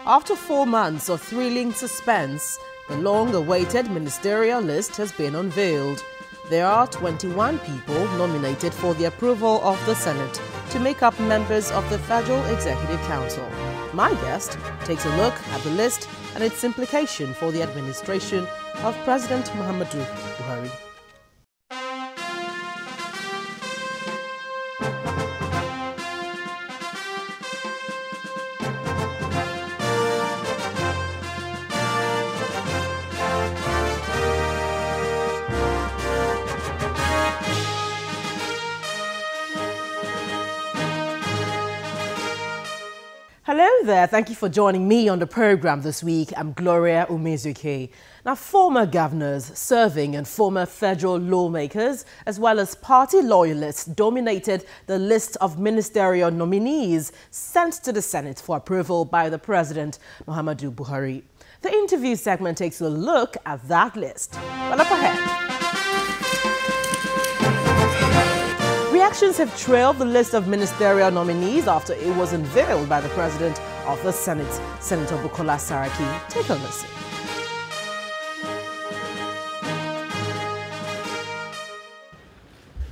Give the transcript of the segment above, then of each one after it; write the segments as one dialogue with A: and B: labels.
A: After 4 months of thrilling suspense, the long-awaited ministerial list has been unveiled. There are 21 people nominated for the approval of the Senate to make up members of the Federal Executive Council. My guest takes a look at the list and its implication for the administration of President Muhammadu Buhari. Hello there, thank you for joining me on the program this week. I'm Gloria Umezuke. Now, former governors serving and former federal lawmakers, as well as party loyalists, dominated the list of ministerial nominees sent to the Senate for approval by the President, Muhammadu Buhari. The interview segment takes a look at that list. Well, up ahead. Reactions have trailed the list of ministerial nominees after it was unveiled by the President of the Senate, Senator Bukola Saraki. Take a listen.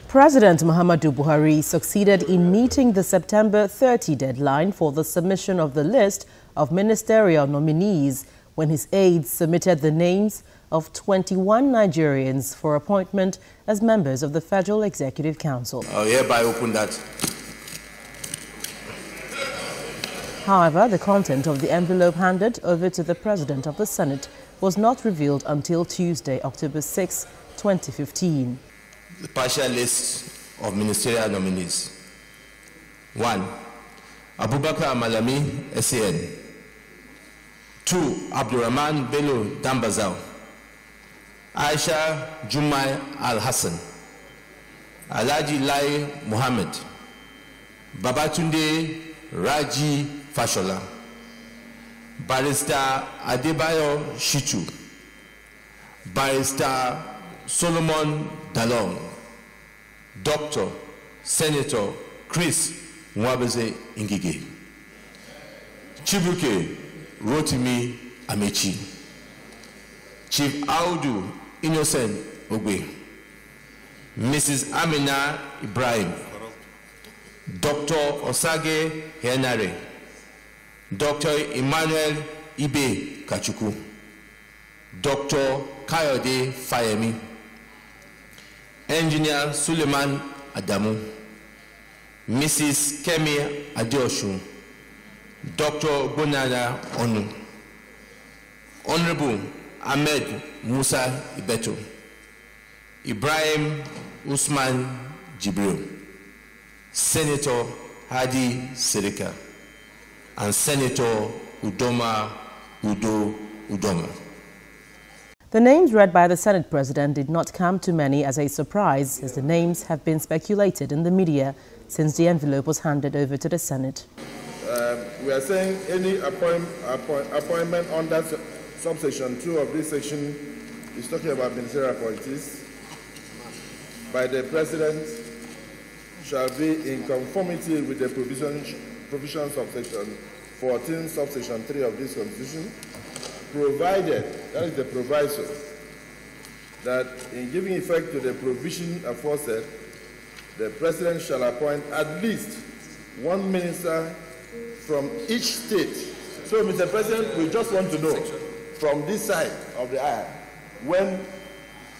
A: President Muhammadu Buhari succeeded in meeting the September 30 deadline for the submission of the list of ministerial nominees when his aides submitted the names of 21 Nigerians for appointment as members of the Federal Executive Council.
B: I hereby open that.
A: However, the content of the envelope handed over to the President of the Senate was not revealed until Tuesday, October 6, 2015.
B: The partial list of ministerial nominees. 1. Abubakar Malami, SAN. 2. Abdurrahman Bello Dambazao. Aisha Jumai Al-Hassan, Alhaji Lai Muhammad, Babatunde Raji Fashola, Barrister Adebayo Shitu, Barrister Solomon Dalong, Dr. Senator Chris Nwabeze Ngige, Chibuke Rotimi Amechi, Chief Audu Innocent Ogwe, Mrs. Amina Ibrahim, Dr. Osage Henare, Dr. Emmanuel Ibe Kachuku, Dr. Kayode Fayemi, Engineer Suleiman Adamu, Mrs. Kemi Adeosun, Dr. Bonada Onu, Honorable Ahmed Musa Ibeto, Ibrahim Usman Jibril, Senator Hadi Sirika, and Senator Udoma Udo Udoma.
A: The names read by the Senate President did not come to many as a surprise, as the names have been speculated in the media since the envelope was handed over to the Senate.
C: We are saying any appointment under subsection 2 of this section is talking about ministerial appointees by the President shall be in conformity with the provisions of section 14, subsection 3 of this Constitution, provided, that is the proviso, that in giving effect to the provision aforesaid, the President shall appoint at least one minister from each state. So, Mr. President, we just want to know, from this side of the aisle, when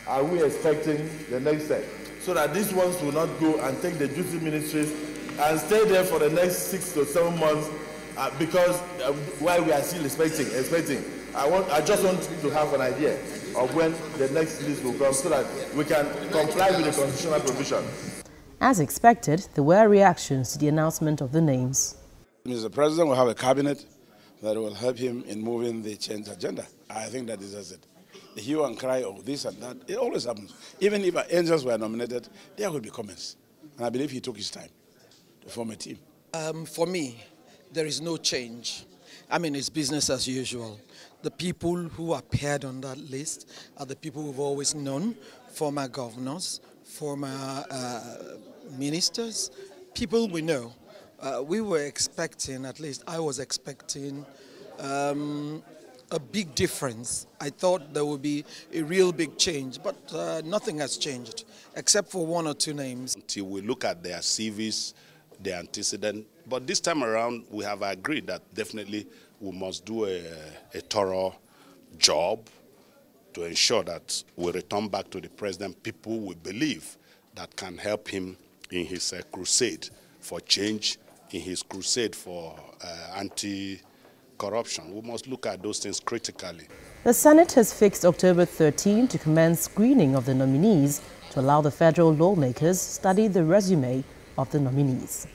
C: are we expecting the next step? So that these ones will not go and take the duty ministries and stay there for the next 6 to 7 months because while we are still expecting. I just want to have an idea of when the next list will come so that we can comply with the constitutional provision.
A: As expected, there were reactions to the announcement of the names.
D: Mr. President will have a cabinet that will help him in moving the change agenda. I think that is just it. The hue and cry of this and that, it always happens. Even if angels were nominated, there will be comments. And I believe he took his time to form a team.
E: For me, there is no change. I mean, it's business as usual. The people who appeared on that list are the people we've always known, former governors, former ministers, people we know. We were expecting, at least I was expecting, a big difference. I thought there would be a real big change, but nothing has changed except for one or two names.
F: Until we look at their CVs, their antecedent, but this time around we have agreed that definitely we must do a thorough job to ensure that we return back to the president people we believe that can help him in his crusade for change, in his crusade for anti-corruption. We must look at those things critically.
A: The Senate has fixed October 13 to commence screening of the nominees to allow the federal lawmakers study the resume of the nominees.